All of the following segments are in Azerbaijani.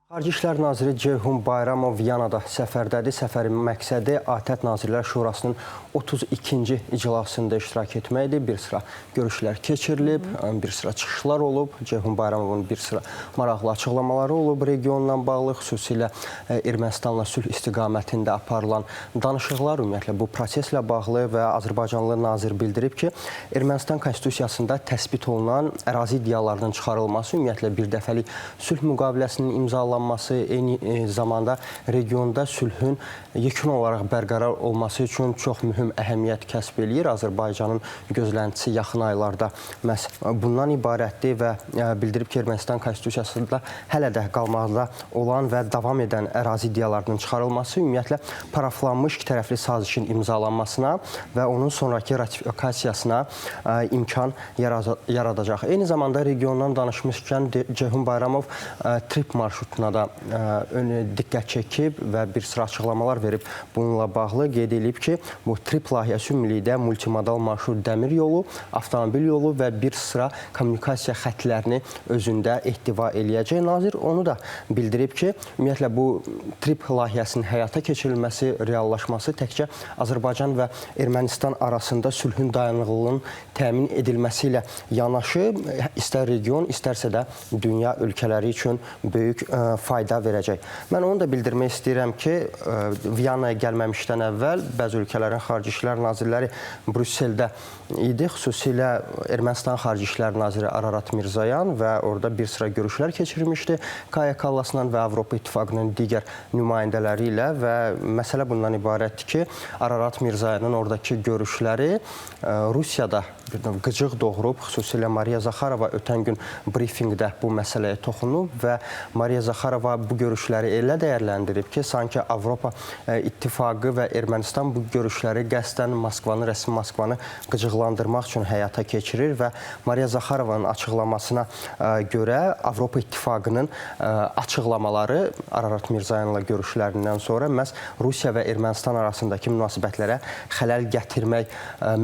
Xarici İşlər Naziri Ceyhun Bayramov Viyanada səfərdədir. Səfərin məqsədi ATƏT Nazirlər Şurasının 32-ci iclasında iştirak etməkdir. Bir sıra görüşlər keçirilib, bir sıra çıxışlar olub. Ceyhun Bayramovun bir sıra maraqlı açıqlamaları olub regionla bağlı, xüsusilə Ermənistanla sülh istiqamətində aparılan danışıqlar ümumiyyətlə bu proseslə bağlı və Azərbaycanlı nazir bildirib ki, Ermənistan konstitusiyasında təsbit olunan ərazi iddialarının çıxarılması, ümumiyyətlə bir dəfəlik sülh müqaviləsinin imzalanması, eyni zamanda regionda sülhün yekun olaraq bərqərar olması üçün çox mühüm əhəmiyyət kəsb eləyir. Azərbaycanın gözləntisi yaxın aylarda məhz bundan ibarətdir və bildirib ki, Ermənistan konstitusiyasında hələ də qalmaqda olan və davam edən ərazi iddialarının çıxarılması ümumiyyətlə paraflanmış iki tərəfli sazişin imzalanmasına və onun sonraki ratifikasiyasına imkan yaradacaq. Eyni zamanda regiondan danışmışkən Ceyhun Bayramov trip marşrutuna da diqqət çəkib və bir sıra açıqlamalar verib bununla bağlı. Qeyd edilib ki, bu trip layihəsi ümumilikdə multimodal marşrut dəmir yolu, avtomobil yolu və bir sıra kommunikasiya xətlərini özündə ehtiva eləyəcək. Nazir onu da bildirib ki, ümumiyyətlə bu trip layihəsinin həyata keçirilməsi, reallaşması təkcə Azərbaycan və Ermənistan arasında sülhün dayanıqlılığının təmin edilməsi ilə yanaşı, istər region, istərsə də dünya ölkələri üçün böyük fayda verəcək. Mən onu da bildirmək istəyirəm ki, Viyanaya gəlməmişdən əvvəl bəzi ölkələrin xarici işlər nazirləri Brüsseldə idi. Xüsusilə Ermənistan xarici işlər naziri Ararat Mirzoyan və orada bir sıra görüşlər keçirmişdi Kaya Kallasla və Avropa İttifaqının digər nümayəndələri ilə və məsələ bundan ibarətdir ki, Ararat Mirzoyanın oradakı görüşləri Rusiyada qıcıq doğurub, xüsusilə Mariya Zaxarova ötən gün brifinqdə bu məsələyə toxunub və Mariya Zaxarova bu görüşləri elə dəyərləndirib ki, sanki Avropa İttifaqı və Ermənistan bu görüşləri qəsdən Moskvanı, rəsmi Moskvanı qıcıqlandırmaq üçün həyata keçirir və Mariya Zaxarovanın açıqlamasına görə Avropa İttifaqının açıqlamaları Ararat Mirzoyanla görüşlərindən sonra məhz Rusiya və Ermənistan arasındakı münasibətlərə xələl gətirmək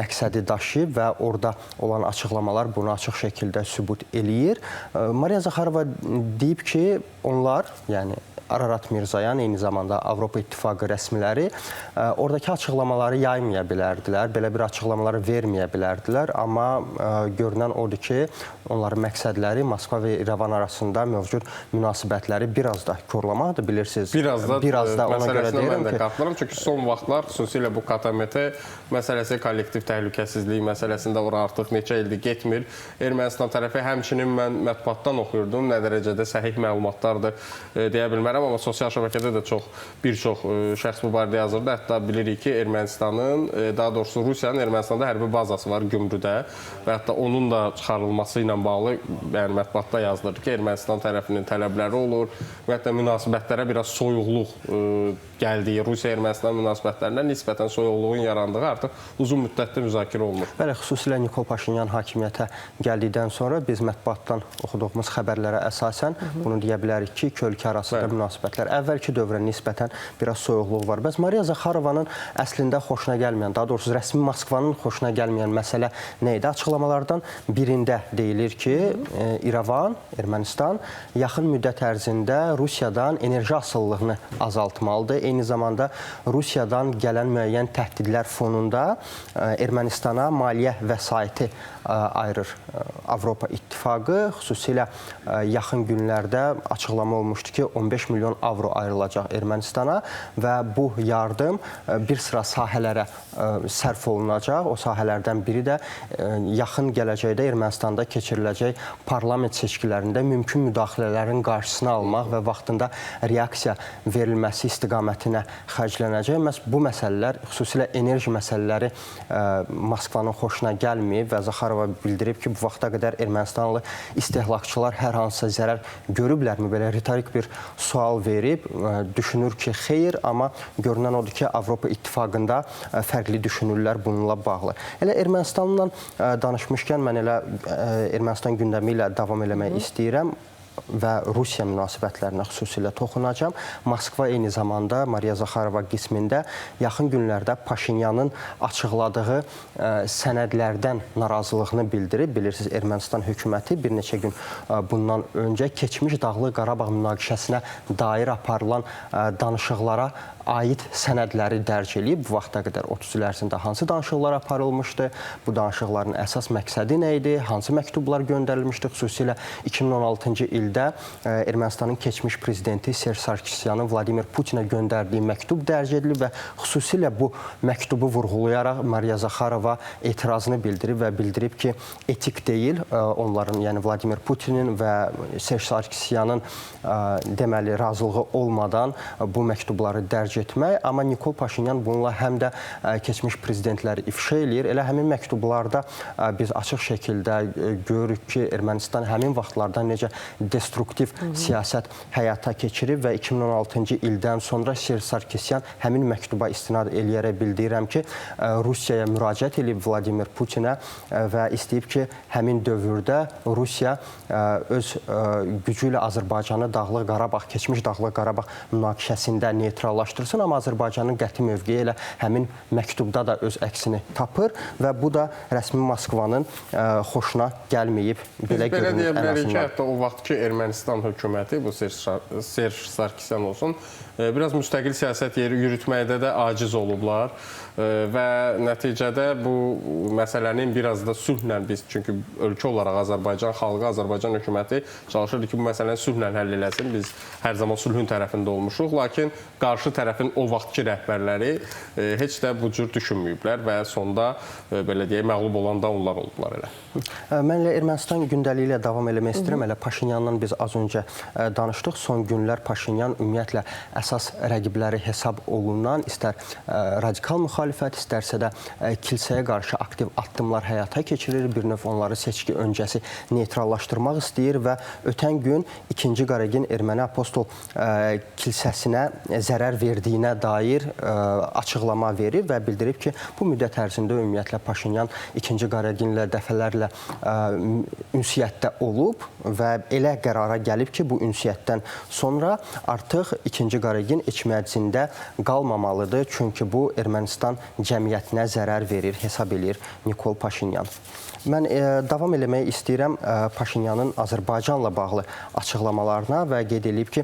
məqsədi daşıyıb və orada olan açıqlamalar bunu açıq şəkildə sübut eləyir. Mariya Zaxarova deyib ki, onlar, yəni Ararat Mirzoyan, eyni zamanda Avropa İttifaqı rəsmiləri oradakı açıqlamaları yaymaya bilərdilər, belə bir açıqlamaları verməyə bilərdilər, amma görünən odur ki, onların məqsədləri Moskva və İrəvan arasında mövcud münasibətləri biraz da korlamaqdır, bilirsiniz. Biraz da ona görə deyirəm ki, qatılıram, çünki son vaxtlar xüsusilə bu KTMT məsələsi, kollektiv təhlükəsizlik məsələsində ora artıq neçə ildir getmir. Ermənistan tərəfi həmçinin mən mətbuatdan oxuyurdum, nə dərəcədə səhih məlumatlardır deyə bilmərəm. Amma sosial şəbəkədə də bir çox şəxs bu barədə yazırdı. Hətta bilirik ki, Ermənistanın, daha doğrusu Rusiyanın Ermənistanda hərbi bazası var Gümrüdə və hətta onun da çıxarılması ilə bağlı yəni mətbuatda yazılır ki, Ermənistan tərəfinin tələbləri olur və hətta münasibətlərə biraz soyuqluq gəldiyi, Rusiya-Ermənistan münasibətlərinə nisbətən soyuqluğun yarandığı artıq uzun müddətdə müzakirə olunur. Bəli, xüsusilə Nikol Paşinyan hakimiyyətə gəldikdən sonra biz mətbuatdan oxuduğumuz xəbərlərə əsasən bunu deyə bilərik ki, iki ölkə arasında münasibətlər əvvəlki dövrə nisbətən biraz soyuqluq var. Bəs Mariya Zaxarovanın əslində xoşuna gəlməyən, daha doğrusu rəsmi Moskvanın xoşuna gəlməyən məsələ nə idi? Açıqlamalardan birində deyilir ki, İrəvan, Ermənistan yaxın müddət ərzində Rusiyadan enerji asılılığını azaltmalıdır. Eyni zamanda Rusiyadan gələn müəyyən təhdidlər fonunda Ermənistana maliyyə vəsaiti ayırır Avropa İttifaqı. Xüsusilə yaxın günlərdə açıqlama olmuşdu ki, 15 milyon avro ayrılacaq Ermənistana və bu yardım bir sıra sahələrə sərf olunacaq. O sahələrdən biri də yaxın gələcəkdə Ermənistanda keçiriləcək parlament seçkilərində mümkün müdaxilələrin qarşısını almaq və vaxtında reaksiya verilməsi istiqamətinə xərclənəcək. Məhz bu məsələlər, xüsusilə enerji məsələləri Moskvanın xoşuna gəlməyib və Zaxarova bildirib ki, bu vaxta qədər Ermənistanlı istehlakçılar hər hansısa zərər görüblərmi? Belə retorik bir sual verib, düşünür ki, xeyr, amma görünən odur ki, Avropa İttifaqında fərqli düşünürlər bununla bağlı. Elə Ermənistanla danışmışkən mən elə Ermənistan gündəmi ilə davam eləmək istəyirəm. və Rusiya münasibətlərinə xüsusilə toxunacağam. Moskva eyni zamanda Mariya Zaxarova qismində yaxın günlərdə Paşinyanın açıqladığı sənədlərdən narazılığını bildirib. Bilirsiniz, Ermənistan hökuməti bir neçə gün bundan öncə keçmiş Dağlıq Qarabağ münaqişəsinə dair aparılan danışıqlara aid sənədləri dərc edib. Bu vaxta qədər 30 il ərzində hansı danışıqlar aparılmışdı? Bu danışıqların əsas məqsədi nə idi? Hansı məktublar göndərilmişdi? Xüsusilə 2016-cı ildə Ermənistanın keçmiş prezidenti Serj Sarkisyanın Vladimir Putinə göndərdiyi məktub dərc edilib və xüsusilə bu məktubu vurğulayaraq Mariya Zaxarova etirazını bildirib və bildirib ki, etik deyil onların, yəni Vladimir Putinin və Serj Sarkisyanın deməli razılığı olmadan bu məktubları dərc etmək, amma Nikol Paşinyan bununla həm də keçmiş prezidentləri ifşa eləyir. Elə həmin məktublarda biz açıq şəkildə görürük ki, Ermənistan həmin vaxtlarda necə destruktiv siyasət həyata keçirib və 2016-cı ildən sonra Serj Sarkisyan həmin məktuba istinad eləyərək bildirirəm ki, Rusiyaya müraciət edib Vladimir Putinə və istəyib ki, həmin dövrdə Rusiya öz gücü ilə Azərbaycanı Dağlıq Qarabağ, keçmiş Dağlıq Qarabağ münaqişəsində neytrallaşdırsın, amma Azərbaycanın qəti mövqeyi elə həmin məktubda da öz əksini tapır və bu da rəsmi Moskvanın xoşuna gəlməyib. Belə deyə bilərik ki, hətta o vaxt ki, Ermənistan hökuməti, bu Serj Sarkisyan olsun, biraz müstəqil siyasət yürütməkdə də aciz olublar və nəticədə bu məsələnin biraz da sülhlə biz, çünki ölkə olaraq Azərbaycan xalqı, Azərbaycan hökuməti çalışırdı ki, bu məsələni sülhlə həll eləsin. Biz hər zaman sülhün tərəfində olmuşuq, lakin qarşı tərəfin o vaxtki rəhbərləri heç də bu cür düşünməyiblər və sonda belə deyək, məğlub olan da onlar oldular elə. Mən elə Ermənistan gündəliyi ilə davam eləmək istəyirəm. Elə Paşinyandan biz az öncə danışdıq. Son günlər Paşinyan ümumiyyətlə əsas rəqibləri hesab olunan, istər radikal müxalifət, istərsə də kilsəyə qarşı aktiv addımlar həyata keçirir. Bir növ onları seçki öncəsi neytrallaşdırmaq istəyir və ötən gün 2-ci Qaregin Erməni Apostol kilsəsinə zərər verdiyinə dair açıqlama verib və bildirib ki, bu müddət ərzində ümumiyyətlə Paşinyan 2-ci Qareginlə dəfələrlə ünsiyyətdə olub və elə qərara gəlib ki, bu ünsiyyətdən sonra artıq 2-ci Qaregin eçməcində qalmamalıdır. Çünki bu Ermənistan cəmiyyətinə zərər verir, hesab edir Nikol Paşinyan. Mən davam eləmək istəyirəm Paşinyanın Azərbaycanla bağlı açıqlamalarına və qeyd edib ki,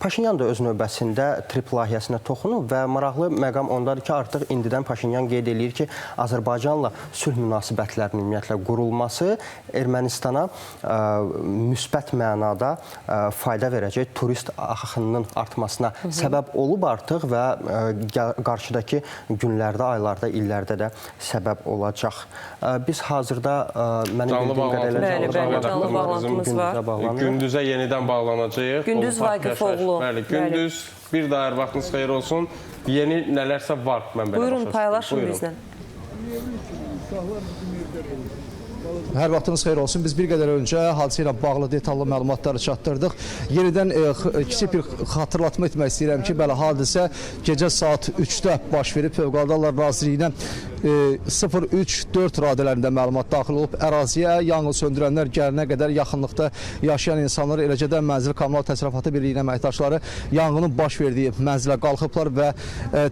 Paşinyan da öz növbəsində trip layihəsinə toxunub və maraqlı məqam ondadır ki, artıq indidən Paşinyan qeyd edir ki, Azərbaycanla sülh münasibətlərinin ümumiyyətlə qurulması Ermənistana müsbət mənada fayda verəcək turist axınının artmasına səbəb olub artıq və qarşıdakı günlərdə, aylarda, illərdə də səbəb olacaq. Biz hazırda mənim bildiyim qədərlə canlı bağlantımız var. Gündüzə yenidən bağlanacağıq. Gündüz Vaqifoğlu. Gündüz, bir daha vaxtınız xeyir olsun. Yeni nələrsə var, mən belə Buyurun, paylaşın bizlə. Hər vaxtınız xeyir olsun. Biz bir qədər öncə hadisə ilə bağlı detallı məlumatları çatdırdıq. Yenidən kiçik bir xatırlatma etmək istəyirəm ki, bəli, hadisə gecə saat 3-də baş verib. Fövqəladə Hallar Nazirliyinə 034 radələrində məlumat daxil olub. Əraziyə yanğın söndürənlər gəlinə qədər yaxınlıqda yaşayan insanlar, eləcə də Mənzil Kommunal Təsərrüfatı Birliyinin əməkdaşları yanğının baş verdiyi mənzilə qalxıblar və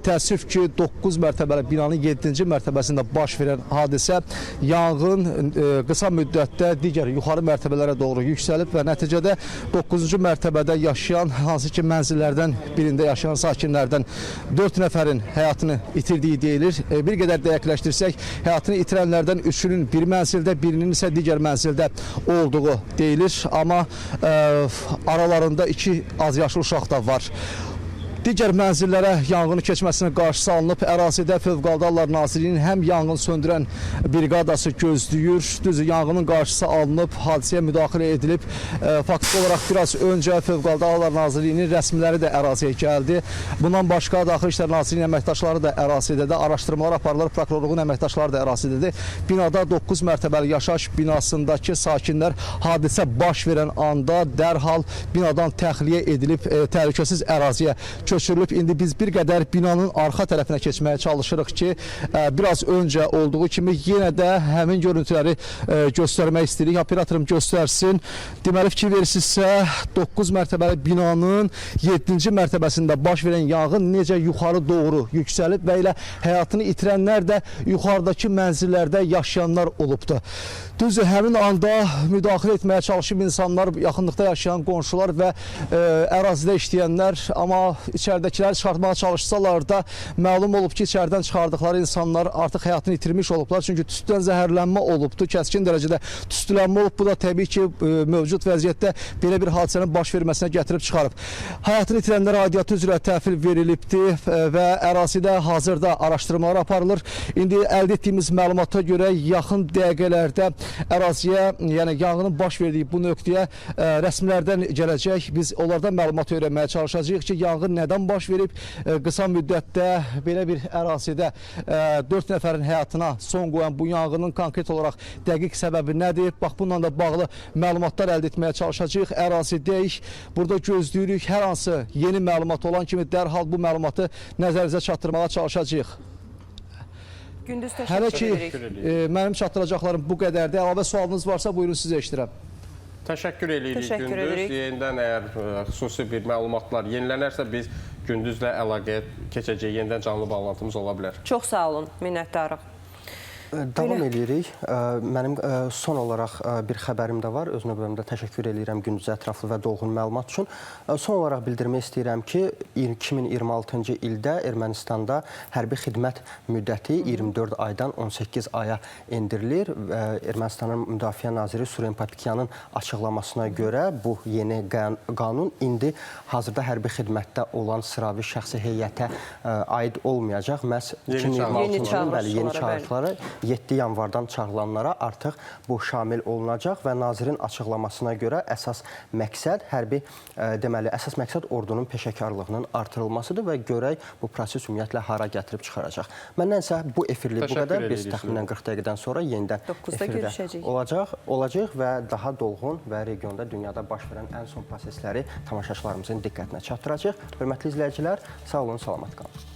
təəssüf ki, 9 mərtəbəli binanın 7-ci mərtəbəsində baş verən hadisə yanğın qısa müddətdə digər yuxarı mərtəbələrə doğru yüksəlib və nəticədə 9-cu mərtəbədə yaşayan, hansı ki mənzillərdən birində yaşayan sakinlərdən 4 nəfərin həyatını itirdiyi deyilir. Bir qədər dəqiqləşdirsək, həyatını itirənlərdən 3-ünün bir mənzildə, birinin isə digər mənzildə olduğu deyilir. Amma aralarında 2 azyaşlı uşaq da var. Digər mənzillərə yanğını keçməsinin qarşısı alınıb. Ərazidə Fövqəladə Hallar Nazirliyinin həm yanğın söndürən briqadası gözləyir. Düzdür, yanğının qarşısı alınıb, hadisəyə müdaxilə edilib. Faktiki olaraq biraz öncə Fövqəladə Hallar Nazirliyinin rəsmiləri də əraziyə gəldi. Bundan başqa Daxili İşlər Nazirliyinin əməkdaşları da ərazidədir. Araşdırmalar aparılır, prokurorluğun əməkdaşları da ərazidədir. Binada 9 mərtəbəli yaşayış binasındakı sakinlər hadisə baş verən anda dərhal binadan təxliyə edilib təhlükəsiz əraziyə köçürülüb. İndi biz bir qədər binanın arxa tərəfinə keçməyə çalışırıq ki, biraz öncə olduğu kimi yenə də həmin görüntüləri göstərmək istəyirik. Operatorum göstərsin. Deməli, fikir verirsinizsə 9 mərtəbəli binanın 7-ci mərtəbəsində baş verən yanğın necə yuxarı doğru yüksəlib və elə həyatını itirənlər də yuxarıdakı mənzillərdə yaşayanlar olubdur. Düzdür, həmin anda müdaxilə etməyə çalışıb insanlar, yaxınlıqda yaşayan qonşular və ərazidə işləyənlər, amma içəridəkiləri çıxartmağa çalışsalar da məlum olub ki, içəridən çıxardıqları insanlar artıq həyatını itirmiş olublar. Çünki tüstüdən zəhərlənmə olubdur, kəskin dərəcədə tüstülənmə olub. Bu da təbii ki, mövcud vəziyyətdə belə bir hadisənin baş verməsinə gətirib çıxarıb. Həyatını itirənlər aidiyyatı üzrə təhvil verilibdir və ərazidə hazırda araşdırmalar aparılır. İndi əldə etdiyimiz məlumata görə yaxın dəqiqələrdə əraziyə, yəni yanğının baş verdiyi bu nöqtəyə rəsmilərdən gələcək. Biz onlardan məlumat öyrənməyə çalışacağıq ki, yanğın nədən baş verib, qısa müddətdə belə bir ərazidə 4 nəfərin həyatına son qoyan bu yanğının konkret olaraq dəqiq səbəbi nədir? Bax, bununla da bağlı məlumatlar əldə etməyə çalışacağıq. Ərazidəyik, burada gözləyirik. Hər hansı yeni məlumat olan kimi dərhal bu məlumatı nəzərinizə çatdırmağa çalışacağıq. Gündüz Hələ təşəkkür ki, edirik. mənim çatdıracaqlarım bu qədərdir. Əlavə sualınız varsa, buyurun sizə eşidirəm. Təşəkkür edirik Təşəkkür Gündüz. edirik. Yenidən əgər xüsusi bir məlumatlar yenilənərsə biz Gündüzlə əlaqəyə keçəcək, yenidən canlı bağlantımız ola bilər. Çox sağ olun, minnətdarıq. Davam edirik. Mənim son olaraq bir xəbərim də var. Öz növbəmdə təşəkkür edirəm Gündüz ətraflı və dolğun məlumat üçün. Son olaraq bildirmək istəyirəm ki, 2026-cı ildə Ermənistanda hərbi xidmət müddəti 24 aydan 18 aya endirilir. Ermənistanın Müdafiə naziri Suren Papikyanın açıqlamasına görə bu yeni qanun indi hazırda hərbi xidmətdə olan sıravi şəxsi heyətə aid olmayacaq. Məhz 2026-cı yeni çağırışlara 7 yanvardan çağırılanlara artıq bu şamil olunacaq və nazirin açıqlamasına görə əsas məqsəd əsas məqsəd ordunun peşəkarlığının artırılmasıdır və görək bu proses ümumiyyətlə hara gətirib çıxaracaq. Məndən isə bu efirlik bu qədər. Biz təxminən 40 dəqiqədən sonra yenidən efirdə olacaq və daha dolğun və regionda, dünyada baş verən ən son prosesləri tamaşaçılarımızın diqqətinə çatdıracaq. Hörmətli izləyicilər, sağ olun, salamat qalın.